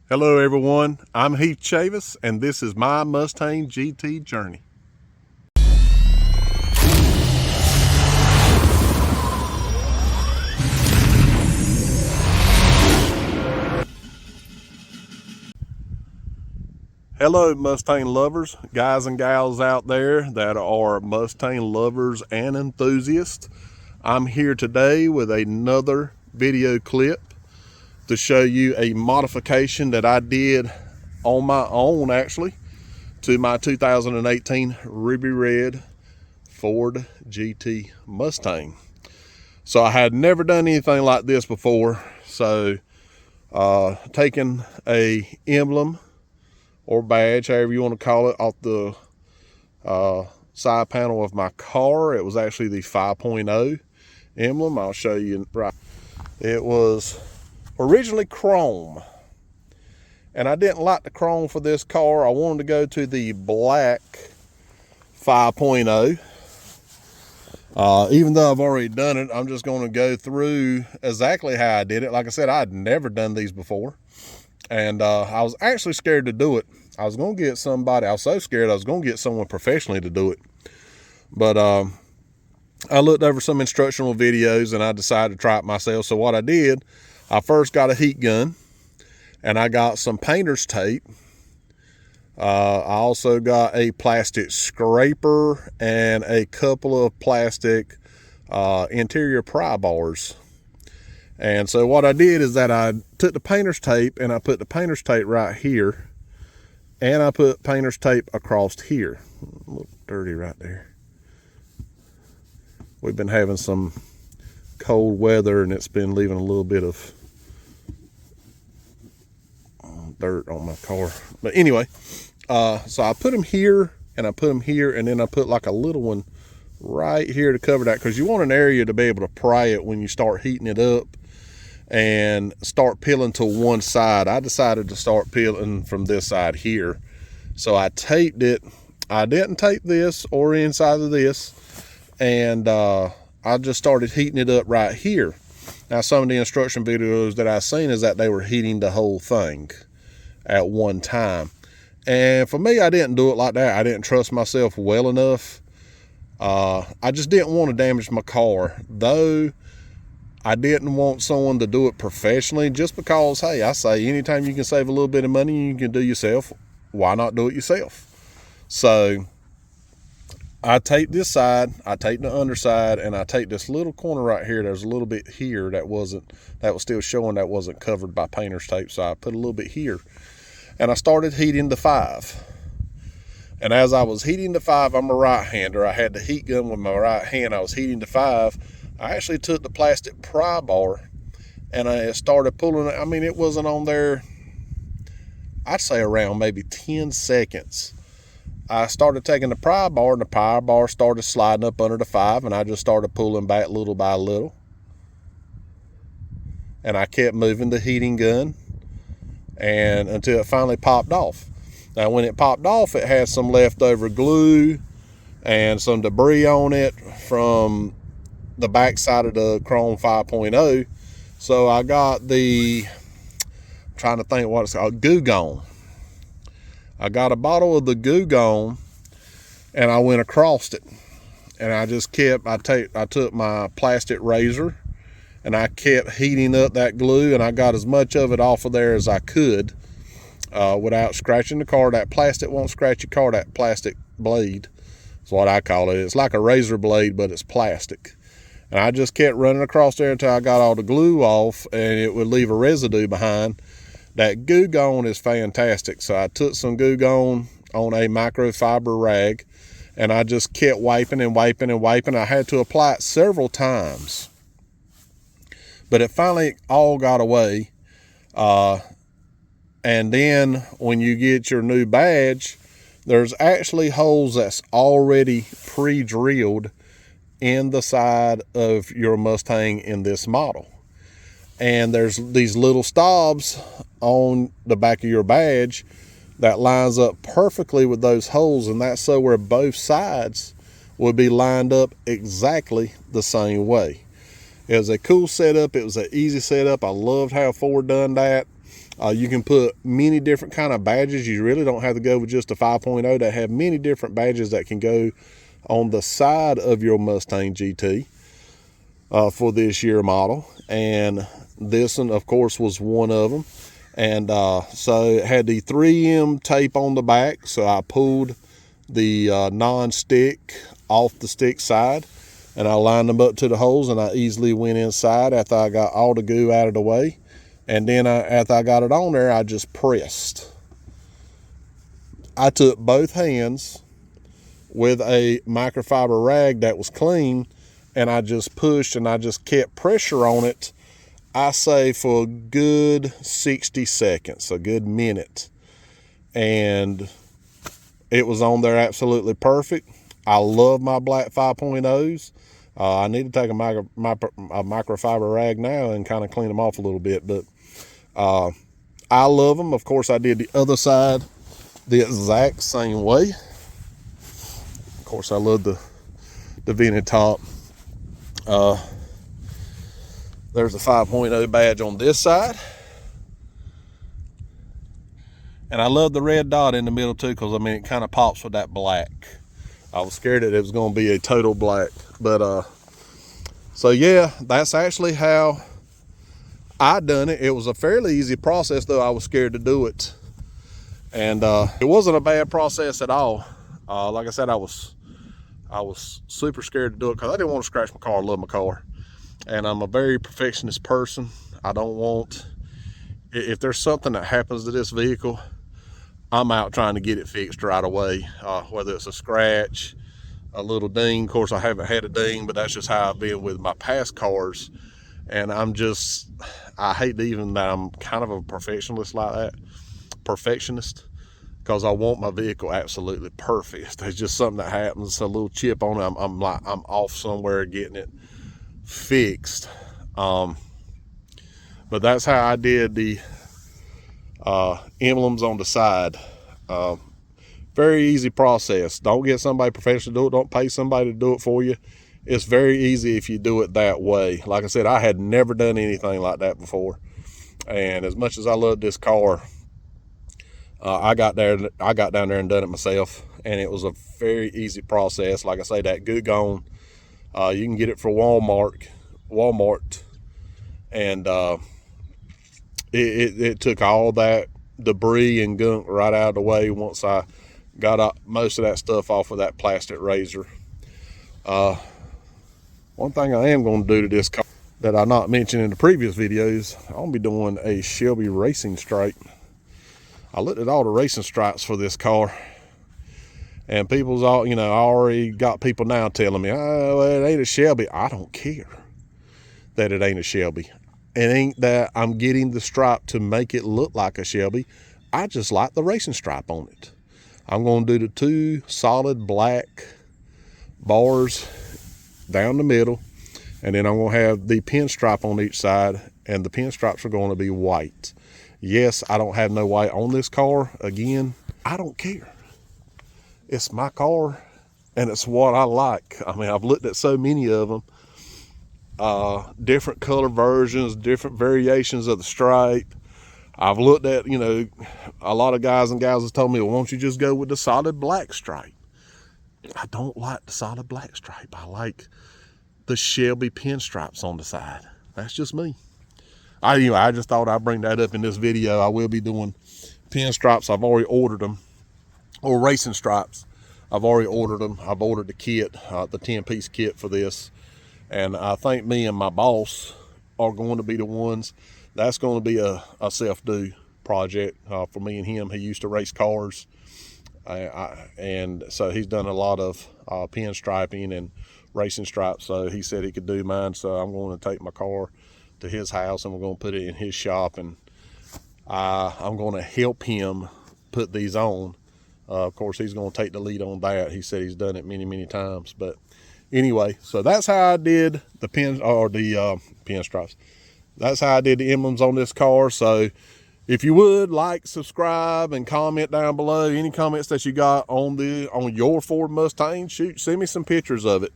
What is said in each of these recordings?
Hello everyone, I'm Heath Chavis and this is my Mustang GT journey. Hello Mustang lovers, guys and gals out there that are Mustang lovers and enthusiasts. I'm here today with another video clip to show you a modification that I did on my own actually to my 2018 Ruby Red Ford GT Mustang. So I had never done anything like this before. So taking a emblem or badge, however you want to call it, off the side panel of my car. It was actually the 5.0 emblem. I'll show you right. It was originally chrome, and I didn't like the chrome for this car. I wanted to go to the black 5.0. Even though I've already done it, I'm just going to go through exactly how I did it. Like I said, I'd never done these before, and I was actually scared to do it. I was going to get somebody. I was so scared I was going to get someone professionally to do it, but I looked over some instructional videos and I decided to try it myself. So what I did, I first got a heat gun and I got some painter's tape. I also got a plastic scraper and a couple of plastic interior pry bars. And so what I did is that I took the painter's tape and I put the painter's tape right here, and I put painter's tape across here. A little dirty right there. We've been having some cold weather and it's been leaving a little bit of dirt on my car. But anyway, so I put them here and I put them here, and then I put like a little one right here to cover that, because you want an area to be able to pry it when you start heating it up and start peeling to one side. I decided to start peeling from this side here. So I taped it. I didn't tape this or inside of this, and I just started heating it up right here. Now, some of the instruction videos that I've seen is that they were heating the whole thing at one time. And for me, I didn't do it like that. I didn't trust myself well enough. I just didn't want to damage my car, though I didn't want someone to do it professionally, just because, hey, I say anytime you can save a little bit of money you can do yourself, why not do it yourself? So I taped this side, I taped the underside, and I taped this little corner right here. There's a little bit here that was still showing that wasn't covered by painter's tape. So I put a little bit here, and I started heating the 5. And as I was heating the 5, I'm a right-hander. I had the heat gun with my right hand. I was heating the 5. I actually took the plastic pry bar and I started pulling it. I mean, it wasn't on there, I'd say around maybe 10 seconds. I started taking the pry bar, and the pry bar started sliding up under the 5, and I just started pulling back little by little. And I kept moving the heating gun and until it finally popped off. Now, when it popped off, it had some leftover glue and some debris on it from the back side of the Chrome 5.0. So I got the, I'm trying to think what it's called, Goo Gone. I got a bottle of the Goo Gone and I went across it. And I just kept, I took my plastic razor and I kept heating up that glue, and I got as much of it off of there as I could without scratching the car. That plastic won't scratch your car, that plastic blade is what I call it. It's like a razor blade, but it's plastic. And I just kept running across there until I got all the glue off, and it would leave a residue behind. That Goo Gone is fantastic. So I took some Goo Gone on a microfiber rag, and I just kept wiping and wiping and wiping. I had to apply it several times, but it finally all got away. And then when you get your new badge, there's actually holes that's already pre-drilled in the side of your Mustang in this model. And there's these little stobs on the back of your badge that lines up perfectly with those holes, and that's so where both sides would be lined up exactly the same way. It was a cool setup. It was an easy setup. I loved how Ford done that. You can put many different kind of badges. You really don't have to go with just a 5.0. They have many different badges that can go on the side of your Mustang GT for this year model. And this one, of course, was one of them. And so it had the 3M tape on the back. So I pulled the non-stick off the stick side, and I lined them up to the holes, and I easily went inside after I got all the goo out of the way. And then after I got it on there, I just pressed. I took both hands with a microfiber rag that was clean, and I just pushed and I just kept pressure on it, I say for a good 60 seconds, a good minute. And it was on there absolutely perfect. I love my black 5.0s. I need to take a microfiber rag now and kind of clean them off a little bit, but I love them. Of course, I did the other side the exact same way. Of course, I love the vented top. There's a 5.0 badge on this side. And I love the red dot in the middle too, because I mean, it kind of pops with that black. I was scared that it was going to be a total black. But so yeah, that's actually how I done it. It was a fairly easy process, though I was scared to do it. And it wasn't a bad process at all. Like I said, I was super scared to do it because I didn't want to scratch my car. I love my car. And I'm a very perfectionist person. I don't want, if there's something that happens to this vehicle, I'm out trying to get it fixed right away. Whether it's a scratch, a little ding. Of course, I haven't had a ding, but that's just how I've been with my past cars. And I hate even that I'm kind of a perfectionist like that. Perfectionist. Because I want my vehicle absolutely perfect. If there's just something that happens, a little chip on it, I'm off somewhere getting it fixed. But that's how I did the emblems on the side. Very easy process. Don't get somebody professional to do it. Don't pay somebody to do it for you. It's very easy if you do it that way. Like I said, I had never done anything like that before. And as much as I love this car, I got down there and done it myself. And it was a very easy process. Like I say, that goo gone, you can get it for Walmart. And it took all that debris and gunk right out of the way once I got most of that stuff off of that plastic razor. One thing I am going to do to this car that I not mentioned in the previous videos, I'm going to be doing a Shelby racing stripe. I looked at all the racing stripes for this car, and people's all, I already got people now telling me, oh, well, it ain't a Shelby. I don't care that it ain't a Shelby. It ain't that I'm getting the stripe to make it look like a Shelby. I just like the racing stripe on it. I'm going to do the 2 solid black bars down the middle, and then I'm going to have the pinstripe on each side, and the pinstripes are going to be white. Yes, I don't have no white on this car. Again, I don't care. It's my car, and it's what I like. I mean, I've looked at so many of them. Different color versions, different variations of the stripe. I've looked at, a lot of guys and gals have told me, well, why don't you just go with the solid black stripe? I don't like the solid black stripe. I like the Shelby pinstripes on the side. That's just me. I just thought I'd bring that up in this video. I will be doing pinstripes. I've already ordered them, or racing stripes. I've already ordered them. I've ordered the kit, the 10-piece kit for this. And I think me and my boss are going to be the ones. That's going to be a self-do project for me and him. He used to race cars. And so he's done a lot of pinstriping and racing stripes. So he said he could do mine. So I'm going to take my car to his house, and we're going to put it in his shop. And I'm going to help him put these on. Of course, he's going to take the lead on that. He said he's done it many, many times. But anyway, so that's how I did the pinstripes. That's how I did the emblems on this car. So if you would like, subscribe, and comment down below any comments that you got on your Ford Mustang. Send me some pictures of it,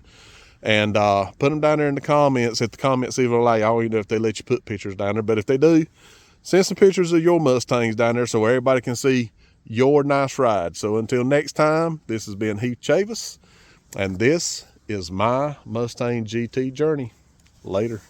and put them down there in the comments. If the comments even allow, I don't even know if they let you put pictures down there, but if they do, send some pictures of your Mustangs down there so everybody can see your nice ride. So until next time, this has been Heath Chavis, and this is my Mustang GT journey. Later.